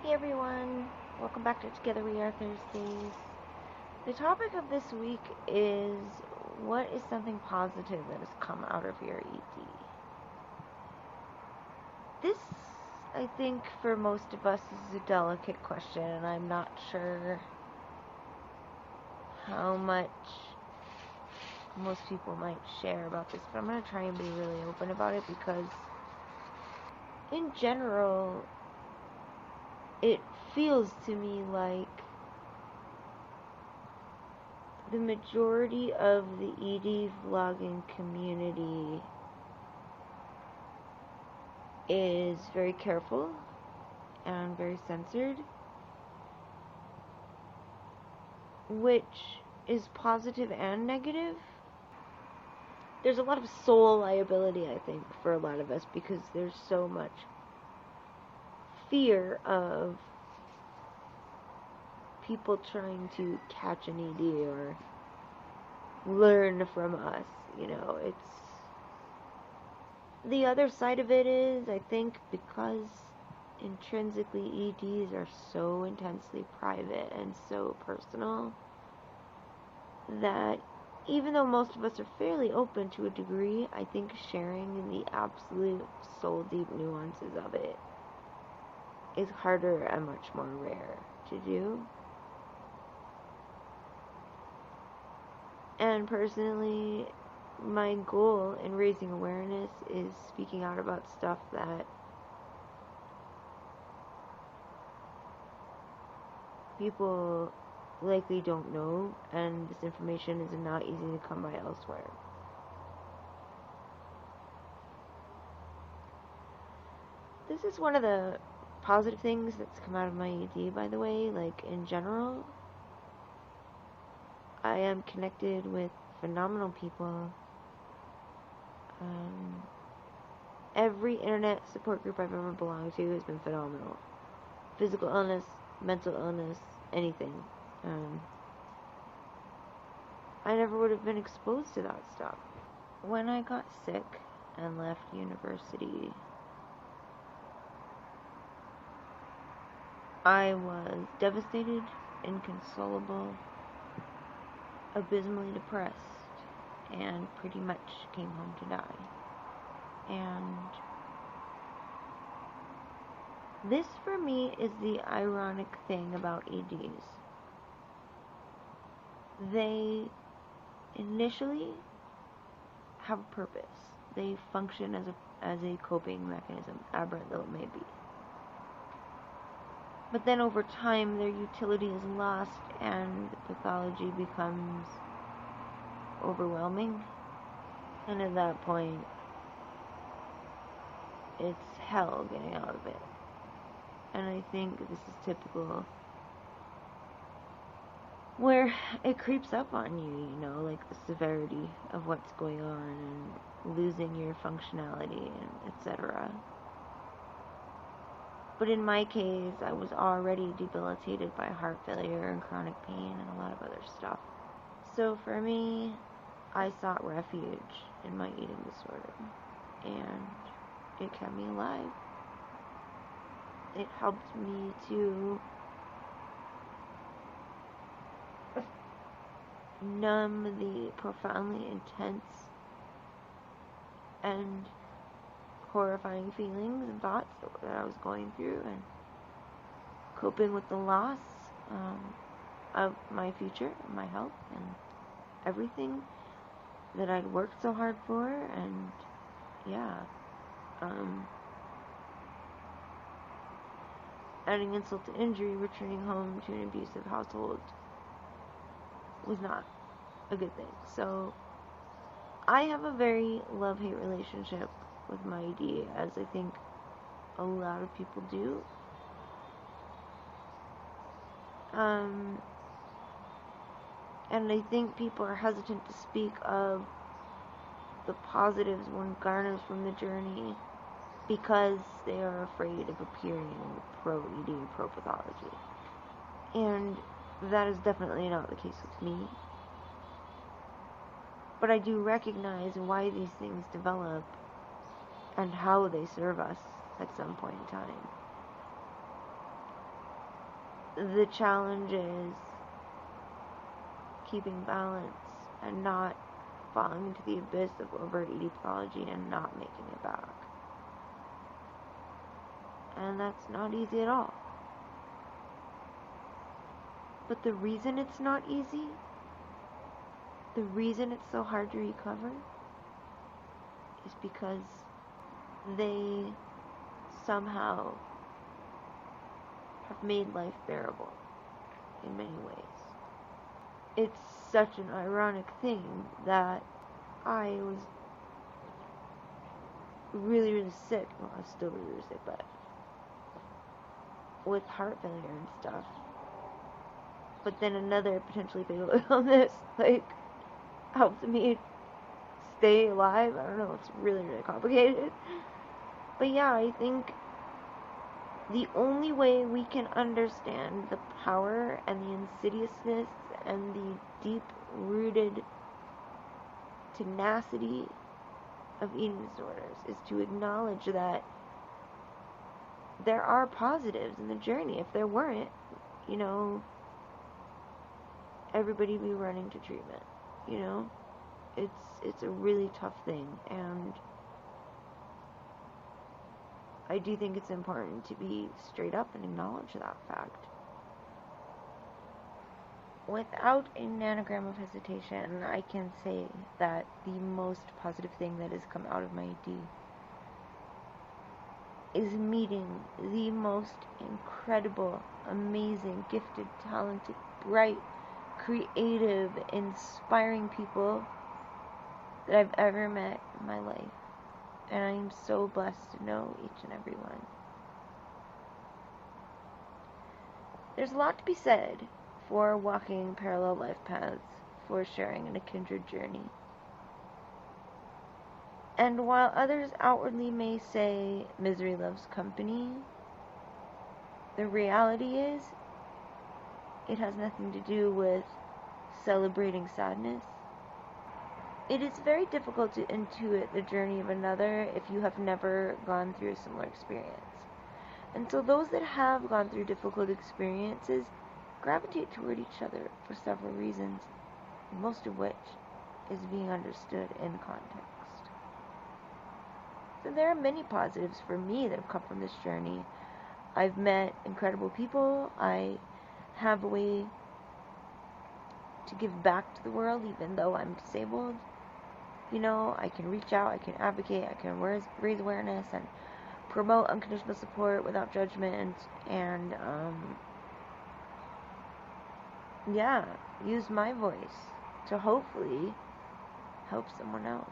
Hey everyone, welcome back to Together We Are Thursdays. The topic of this week is what is something positive that has come out of your ED? This, I think, for most of us is a delicate question, and I'm not sure how much most people might share about this, but I'm going to try and be really open about it because in general, it feels to me like the majority of the ED vlogging community is very careful and very censored, which is positive and negative. There's a lot of soul liability, I think, for a lot of us because there's so much fear of people trying to catch an ED or learn from us, it's the other side of it is, I think, because intrinsically EDs are so intensely private and so personal that even though most of us are fairly open to a degree, I think sharing the absolute soul deep nuances of it is harder and much more rare to do. And personally, my goal in raising awareness is speaking out about stuff that people likely don't know, and this information is not easy to come by elsewhere. This is one of the positive things that's come out of my ED, by the way. Like, in general, I am connected with phenomenal people. Every internet support group I've ever belonged to has been phenomenal. Physical illness, mental illness, anything. I never would have been exposed to that stuff. When I got sick and left university, I was devastated, inconsolable, abysmally depressed, and pretty much came home to die. And this, for me, is the ironic thing about EDs. They initially have a purpose. They function as a coping mechanism, aberrant though it may be. But then over time, their utility is lost and the pathology becomes overwhelming. And at that point, it's hell getting out of it. And I think this is typical where it creeps up on you, like the severity of what's going on and losing your functionality and etc. But in my case, I was already debilitated by heart failure and chronic pain and a lot of other stuff. So for me, I sought refuge in my eating disorder, and it kept me alive. It helped me to numb the profoundly intense and horrifying feelings and thoughts that I was going through, and coping with the loss of my future, my health, and everything that I'd worked so hard for. And adding insult to injury, returning home to an abusive household was not a good thing. So I have a very love-hate relationship with my ED, as I think a lot of people do. And I think people are hesitant to speak of the positives one garners from the journey because they are afraid of appearing pro-ED, pro-pathology. And that is definitely not the case with me. But I do recognize why these things develop and how they serve us at some point in time. the challenge is keeping balance and not falling into the abyss of overt ED pathology and not making it back. And that's not easy at all. But the reason it's not easy, the reason it's so hard to recover, is because they somehow have made life bearable in many ways. It's such an ironic thing that I was really, really sick. Well, I was still really, really sick, but with heart failure and stuff. But then another potentially fatal illness, helped me stay alive. I don't know, it's really, really complicated. But yeah, I think the only way we can understand the power and the insidiousness and the deep-rooted tenacity of eating disorders is to acknowledge that there are positives in the journey. If there weren't, everybody would be running to treatment, It's a really tough thing, and I do think it's important to be straight up and acknowledge that fact. Without a nanogram of hesitation, I can say that the most positive thing that has come out of my ED is meeting the most incredible, amazing, gifted, talented, bright, creative, inspiring people that I've ever met in my life. And I am so blessed to know each and every one. There's a lot to be said for walking parallel life paths, for sharing in a kindred journey. And while others outwardly may say misery loves company, the reality is it has nothing to do with celebrating sadness. It is very difficult to intuit the journey of another if you have never gone through a similar experience. And so those that have gone through difficult experiences gravitate toward each other for several reasons, most of which is being understood in context. So there are many positives for me that have come from this journey. I've met incredible people. I have a way to give back to the world even though I'm disabled. I can reach out, I can advocate, I can raise awareness and promote unconditional support without judgment, and use my voice to hopefully help someone else.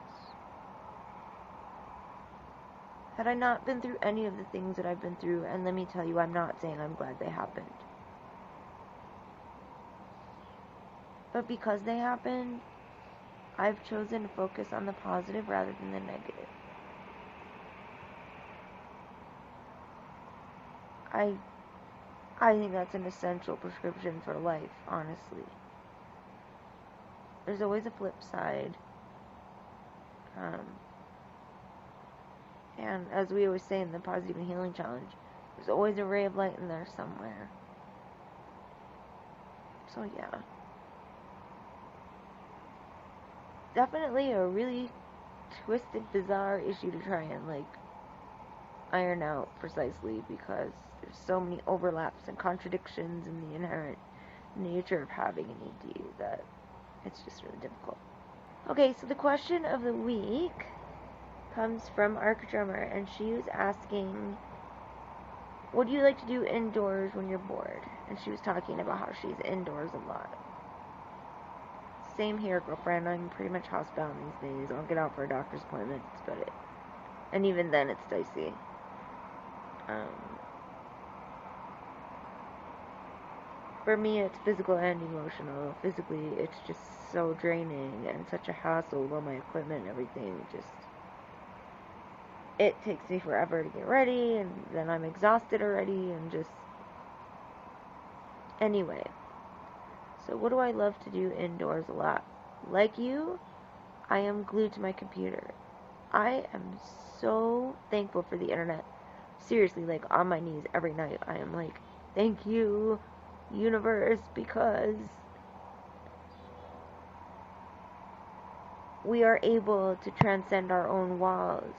Had I not been through any of the things that I've been through, and let me tell you, I'm not saying I'm glad they happened, but because they happened, I've chosen to focus on the positive rather than the negative. I think that's an essential prescription for life, honestly. There's always a flip side. And as we always say in the Positive and Healing Challenge, there's always a ray of light in there somewhere. So yeah. Definitely a really twisted, bizarre issue to try and iron out precisely, because there's so many overlaps and contradictions in the inherent nature of having an ED that it's just really difficult. Okay, so the question of the week comes from ARKdrummer, and she was asking, what do you like to do indoors when you're bored? And she was talking about how she's indoors a lot. Same here, girlfriend. I'm pretty much housebound these days. I'll get out for a doctor's appointment, that's about it. And even then, it's dicey. For me, it's physical and emotional. Physically, it's just so draining and such a hassle with all my equipment and everything. It takes me forever to get ready, and then I'm exhausted already, and just... Anyway. So what do I love to do indoors a lot? Like you, I am glued to my computer. I am so thankful for the internet. Seriously, on my knees every night. I am thank you universe, because we are able to transcend our own walls,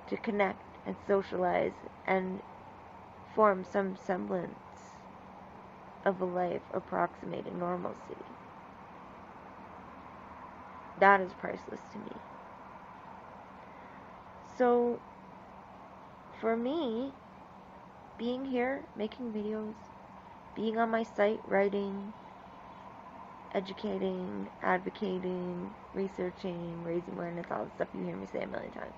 to connect and socialize and form some semblance of a life approximating normalcy. That is priceless to me. So, for me, being here, making videos, being on my site, writing, educating, advocating, researching, raising awareness, all the stuff you hear me say a million times.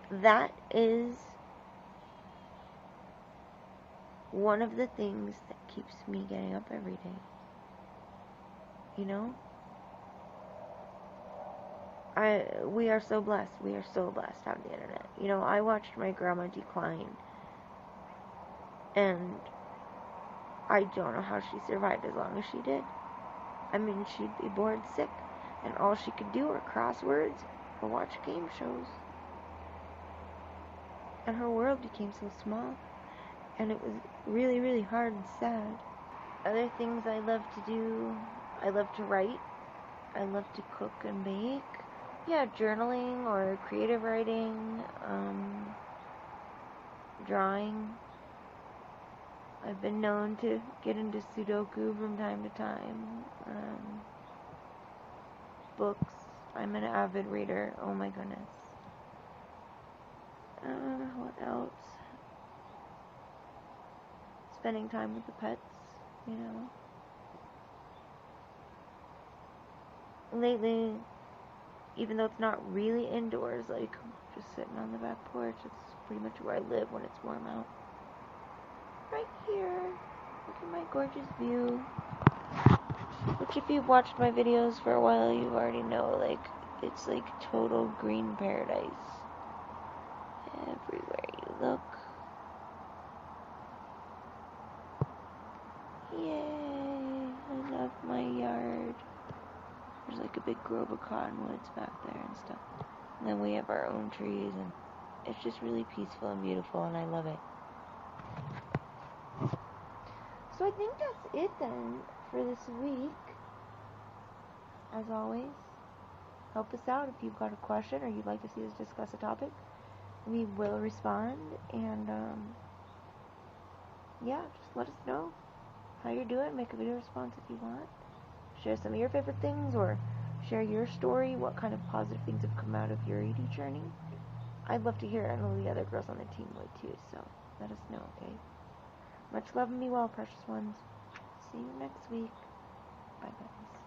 That is one of the things that keeps me getting up every day. You know? We are so blessed. We are so blessed to have the internet. You know, I watched my grandma decline, and I don't know how she survived as long as she did. I mean, she'd be bored sick, and all she could do were crosswords or watch game shows. And her world became so small, and it was really, really hard and sad. Other things I love to do, I love to write, I love to cook and bake. Yeah, journaling or creative writing, drawing. I've been known to get into Sudoku from time to time. Books. I'm an avid reader. Oh my goodness. What else? Spending time with the pets, you know. Lately, even though it's not really indoors, like just sitting on the back porch, it's pretty much where I live when it's warm out. Right here. Look at my gorgeous view. Which, if you've watched my videos for a while, you already know, like, it's like total green paradise. Everywhere you look. Yay! I love my yard. There's like a big grove of cottonwoods back there and stuff. And then we have our own trees, and it's just really peaceful and beautiful, and I love it. So I think that's it then for this week. As always, help us out if you've got a question or you'd like to see us discuss a topic. We will respond, and yeah, just let us know how you're doing. Make a video response if you want. Share some of your favorite things, or share your story, what kind of positive things have come out of your eating journey. I'd love to hear it. I know the other girls on the team would too, so let us know, okay? Much love and be well, precious ones. See you next week. Bye, guys.